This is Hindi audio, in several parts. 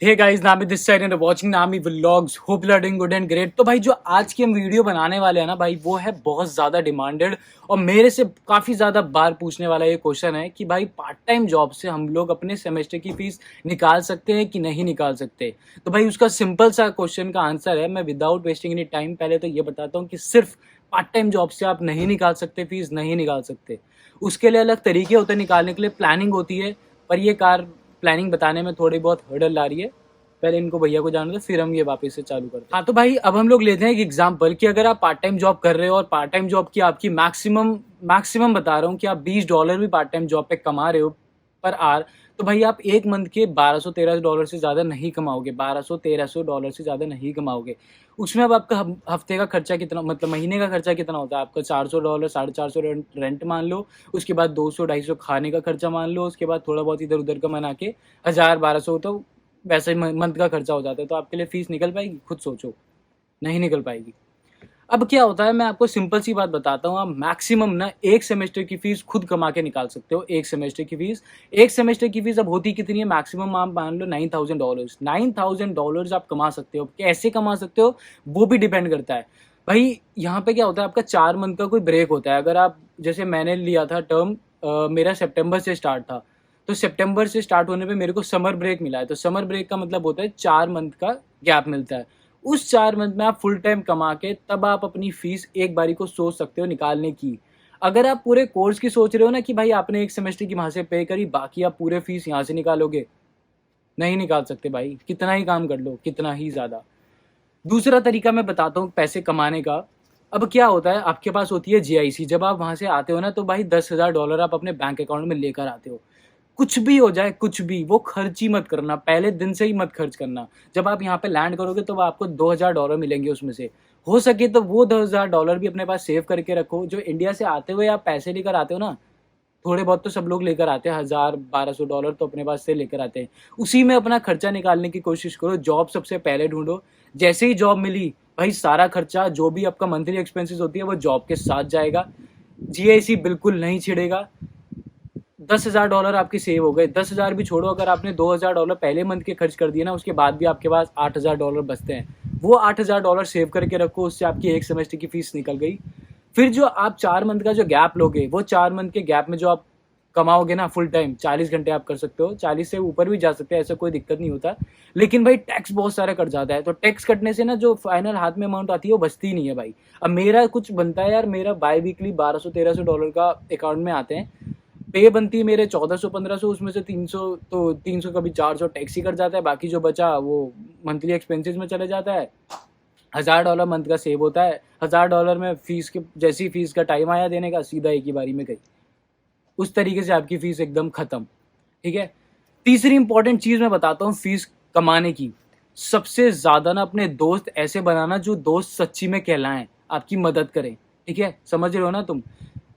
Hey guys, Naami this side and watching Naami vlogs. Hope you are doing good and great. तो भाई जो आज की हम वीडियो बनाने वाले हैं ना भाई, वो है बहुत ज़्यादा डिमांडेड और मेरे से काफ़ी ज़्यादा बार पूछने वाला ये क्वेश्चन है कि भाई पार्ट टाइम जॉब से हम लोग अपने सेमेस्टर की फीस निकाल सकते हैं कि नहीं निकाल सकते। तो भाई उसका सिंपल सा क्वेश्चन का आंसर है, मैं विदाउट वेस्टिंग एनी टाइम पहले तो ये बताता हूँ कि सिर्फ पार्ट टाइम जॉब से आप नहीं निकाल सकते, फीस नहीं निकाल सकते। उसके लिए अलग तरीके होते हैं निकालने के लिए, प्लानिंग होती है। पर ये कार प्लानिंग बताने में थोड़ी बहुत हर्डल आ रही है। पहले इनको भैया को जाने दो, फिर हम ये वापस से चालू करते हैं। हाँ तो भाई अब हम लोग लेते हैं एक एग्जांपल कि अगर आप पार्ट टाइम जॉब कर रहे हो और पार्ट टाइम जॉब की आपकी मैक्सिमम बता रहा हूँ कि आप $20 भी पार्ट टाइम जॉब पे कमा रहे हो पर आर, तो भाई आप एक मंथ के $1200-1300 से ज़्यादा नहीं कमाओगे। $1200-1300 से ज़्यादा नहीं कमाओगे। उसमें अब आपका हफ्ते का खर्चा कितना, मतलब महीने का खर्चा कितना होता है आपका? $400, $450 रेंट मान लो। उसके बाद 200-250 खाने का खर्चा मान लो। उसके बाद थोड़ा बहुत इधर उधर का मना के 1000-1200 तो वैसे ही मंथ का खर्चा हो जाता है। तो आपके लिए फीस निकल पाएगी? खुद सोचो, नहीं निकल पाएगी। अब क्या होता है, मैं आपको सिंपल सी बात बताता हूँ। आप मैक्सिमम ना एक सेमेस्टर की फीस खुद कमा के निकाल सकते हो। एक सेमेस्टर की फीस अब होती कितनी है? मैक्सिमम आप मान लो $9000। $9000 आप कमा सकते हो। कैसे कमा सकते हो वो भी डिपेंड करता है। भाई यहाँ पे क्या होता है, आपका 4 मंथ का कोई ब्रेक होता है। अगर आप, जैसे मैंने लिया था टर्म, मेरा सितंबर से स्टार्ट था, तो सितंबर से स्टार्ट होने पे मेरे को समर ब्रेक मिला है। तो समर ब्रेक का मतलब होता है 4 मंथ का गैप मिलता है। उस 4 मंथ में आप फुल टाइम कमा के तब आप अपनी फीस एक बारी को सोच सकते हो निकालने की। अगर आप पूरे कोर्स की सोच रहे हो ना कि भाई आपने एक सेमेस्टर की वहां से पे करी, बाकी आप पूरे फीस यहाँ से निकालोगे, नहीं निकाल सकते भाई। कितना ही काम कर लो, कितना ही ज्यादा। दूसरा तरीका मैं बताता हूँ पैसे कमाने का। अब क्या होता है, आपके पास होती है जीआईसी। जब आप वहां से आते हो ना, तो भाई $10,000 आप अपने बैंक अकाउंट में लेकर आते हो। कुछ भी हो जाए, कुछ भी, वो खर्च ही मत करना, पहले दिन से ही मत खर्च करना। जब आप यहाँ पे लैंड करोगे तो आपको $2000 मिलेंगे। उसमें से हो सके तो वो $2000 भी अपने पास सेव करके रखो। जो इंडिया से आते हुए आप पैसे लेकर आते हो ना, थोड़े बहुत तो सब लोग लेकर आते हैं, $1000-1200 तो अपने पास से लेकर आते हैं। उसी में अपना खर्चा निकालने की कोशिश करो। जॉब सबसे पहले ढूंढो। जैसे ही जॉब मिली, भाई सारा खर्चा जो भी आपका मंथली एक्सपेंसेस होती है वो जॉब के साथ जाएगा। जीआईसी बिल्कुल नहीं छिड़ेगा। $10,000 आपके सेव हो गए। 10,000 भी छोड़ो, अगर आपने $2000 पहले मंथ के खर्च कर दिए ना, उसके बाद भी आपके पास $8,000 बचते हैं। वो $8,000 सेव करके रखो, उससे आपकी एक सेमेस्टर की फीस निकल गई। फिर जो आप 4 मंथ का जो गैप लोगे, वो 4 मंथ के गैप में जो आप कमाओगे ना फुल टाइम, 40 घंटे आप कर सकते हो। 40 से ऊपर भी जा सकते हैं, ऐसा कोई दिक्कत नहीं होता। लेकिन भाई टैक्स बहुत सारा कट जाता है। तो टैक्स कटने से ना जो फाइनल हाथ में अमाउंट आती है वो बचती ही नहीं है भाई। अब मेरा कुछ बनता है यार, मेरा बाई वीकली $1200-1300 का अकाउंट में आते हैं। पे बनती है मेरे 1400-1500, उसमें से 300, तो 300 कभी 400 टैक्स ही कट जाता है। बाकी जो बचा वो मंथली एक्सपेंसेस में चले जाता है। $1000 मंथ का सेव होता है। $1000 में फीस के, जैसी फीस का टाइम आया देने का, सीधा एक ही बारी में गई। उस तरीके से आपकी फीस एकदम खत्म। ठीक है। तीसरी इंपॉर्टेंट चीज मैं बताता हूँ फीस कमाने की। सबसे ज्यादा ना अपने दोस्त ऐसे बनाना जो दोस्त सच्ची में कहलाएं, आपकी मदद करें। ठीक है, समझ रहे हो ना तुम?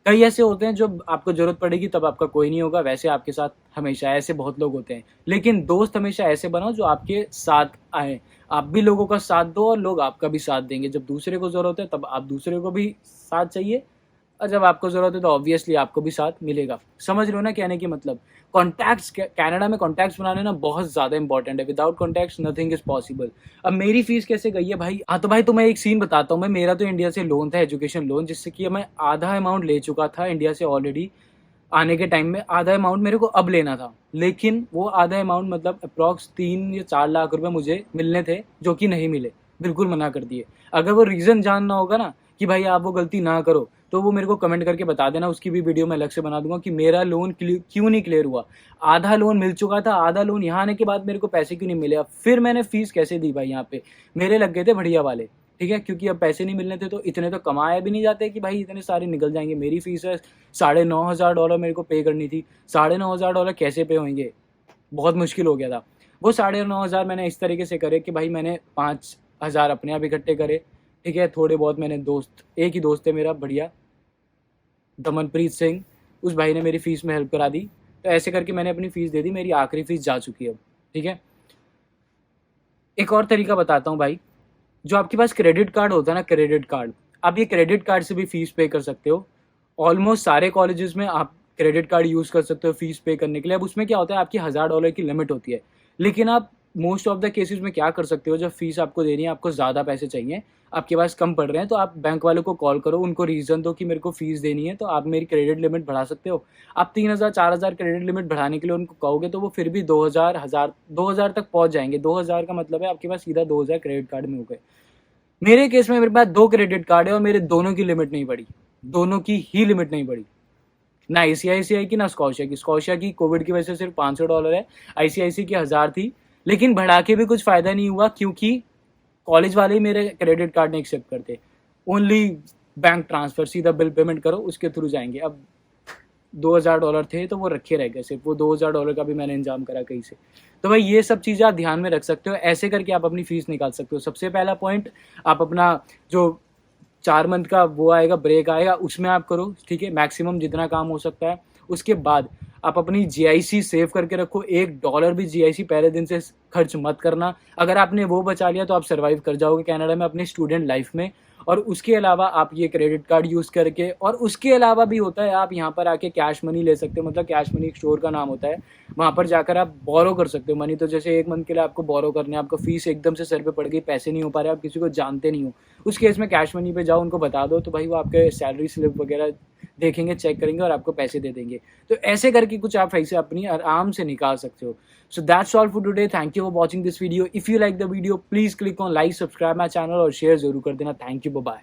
कई ऐसे होते हैं जो आपको जरूरत पड़ेगी तब आपका कोई नहीं होगा, वैसे आपके साथ हमेशा, ऐसे बहुत लोग होते हैं। लेकिन दोस्त हमेशा ऐसे बनाओ जो आपके साथ आए। आप भी लोगों का साथ दो और लोग आपका भी साथ देंगे। जब दूसरे को जरूरत है तब आप दूसरे को भी साथ चाहिए, और जब आपको जरूरत है तो ऑब्वियसली आपको भी साथ मिलेगा। समझ रहे हो ना कहने की मतलब? कॉन्टैक्ट्स, कनाडा में कॉन्टैक्ट्स बनाने ना बहुत ज्यादा इंपॉर्टेंट है। Without contacts nothing is possible. अब मेरी फीस कैसे गई है भाई? हाँ तो भाई तुम्हें एक सीन बताता हूँ मैं। मेरा तो इंडिया से लोन था, एजुकेशन लोन, जिससे कि मैं आधा अमाउंट ले चुका था इंडिया से ऑलरेडी। आने के टाइम में आधा अमाउंट मेरे को अब लेना था, लेकिन वो आधा अमाउंट मतलब अप्रॉक्स 3 या 4 लाख रुपए मुझे मिलने थे, जो कि नहीं मिले। बिल्कुल मना कर दिए। अगर वो रीज़न जानना होगा ना कि भाई आप वो गलती ना करो, तो वो मेरे को कमेंट करके बता देना। उसकी भी वीडियो मैं अलग से बना दूंगा कि मेरा लोन क्यों नहीं क्लियर हुआ। आधा लोन मिल चुका था, आधा लोन यहाँ आने के बाद मेरे को पैसे क्यों नहीं मिले। अब फिर मैंने फीस कैसे दी भाई? यहाँ पे मेरे लग गए थे बढ़िया वाले। ठीक है, क्योंकि अब पैसे नहीं मिलने थे तो इतने तो कमाए भी नहीं जाते कि भाई इतने सारे निकल जाएंगे। मेरी फीस है $9,500 मेरे को पे करनी थी। $9,500 कैसे पे होंगे? बहुत मुश्किल हो गया था। वो 9,500 मैंने इस तरीके से करे कि भाई मैंने 5,000 अपने आप इकट्ठे करे। ठीक है, थोड़े बहुत मैंने दोस्त, एक ही दोस्त है मेरा बढ़िया, दमनप्रीत सिंह, उस भाई ने मेरी फीस में हेल्प करा दी। तो ऐसे करके मैंने अपनी फीस दे दी। मेरी आखिरी फीस जा चुकी है अब। ठीक है, एक और तरीका बताता हूँ भाई। जो आपके पास क्रेडिट कार्ड होता है ना, क्रेडिट कार्ड, आप ये क्रेडिट कार्ड से भी फीस पे कर सकते हो। ऑलमोस्ट सारे कॉलेजेस में आप क्रेडिट कार्ड यूज़ कर सकते हो फीस पे करने के लिए। अब उसमें क्या होता है, आपकी $1000 की लिमिट होती है, लेकिन आप मोस्ट ऑफ द केसेस में क्या कर सकते हो, जब फीस आपको देनी है, आपको ज़्यादा पैसे चाहिए, आपके पास कम पड़ रहे हैं, तो आप बैंक वालों को कॉल करो, उनको रीज़न दो कि मेरे को फ़ीस देनी है, तो आप मेरी क्रेडिट लिमिट बढ़ा सकते हो। आप 3000 4000 क्रेडिट लिमिट बढ़ाने के लिए उनको कहोगे तो वो फिर भी 2000 तक पहुँच जाएँगे। 2000 का मतलब है आपके पास सीधा 2000 क्रेडिट कार्ड में हो गए। मेरे केस में मेरे पास 2 क्रेडिट कार्ड है और मेरे दोनों की लिमिट नहीं बढ़ी, दोनों की ही लिमिट नहीं बढ़ी। ना आईसीआईसीआई की, ना स्कॉशिया की। स्कॉशिया की कोविड की वजह से सिर्फ $500 है, आईसीआईसीआई की 1000 थी, लेकिन बढ़ा के भी कुछ फ़ायदा नहीं हुआ क्योंकि कॉलेज वाले ही मेरे क्रेडिट कार्ड नहीं एक्सेप्ट करते। ओनली बैंक ट्रांसफ़र, सीधा बिल पेमेंट करो, उसके थ्रू जाएँगे। अब $2000 थे तो वो रखे रह गए, सिर्फ वो $2000 का भी मैंने इंतज़ाम करा कहीं से। तो भाई ये सब चीज़ें आप ध्यान में रख सकते हो, ऐसे करके आप अपनी फ़ीस निकाल सकते हो। सबसे पहला पॉइंट, आप अपना जो 4 मंथ का वो आएगा, ब्रेक आएगा, उसमें आप करो, ठीक है? मैक्सिमम जितना काम हो सकता है। उसके बाद आप अपनी जीआईसी सेव करके रखो, $1 भी जीआईसी पहले दिन से खर्च मत करना। अगर आपने वो बचा लिया तो आप सर्वाइव कर जाओगे कनाडा में अपनी स्टूडेंट लाइफ़ में। और उसके अलावा आप ये क्रेडिट कार्ड यूज़ करके, और उसके अलावा भी होता है, आप यहाँ पर आके कैश मनी ले सकते हो, मतलब कैश मनी एक स्टोर का नाम होता है, वहाँ पर जाकर आप बोरो कर सकते हो मनी। तो जैसे 1 मंथ के लिए आपको बोरो करने है, आपको फ़ीस एकदम से सर पे पड़ गई, पैसे नहीं हो पा रहे, आप किसी को जानते नहीं हो, उस केस में कैश मनी पे जाओ, उनको बता दो, तो भाई वो आपके सैलरी स्लिप वगैरह देखेंगे, चेक करेंगे और आपको पैसे दे देंगे। तो ऐसे करके कुछ आप पैसे अपनी आराम से निकाल सकते हो। So that's all for today. Thank you for watching this video. If you like the video please click on like, subscribe my channel और शेयर ज़रूर कर देना। Thank you, bye bye.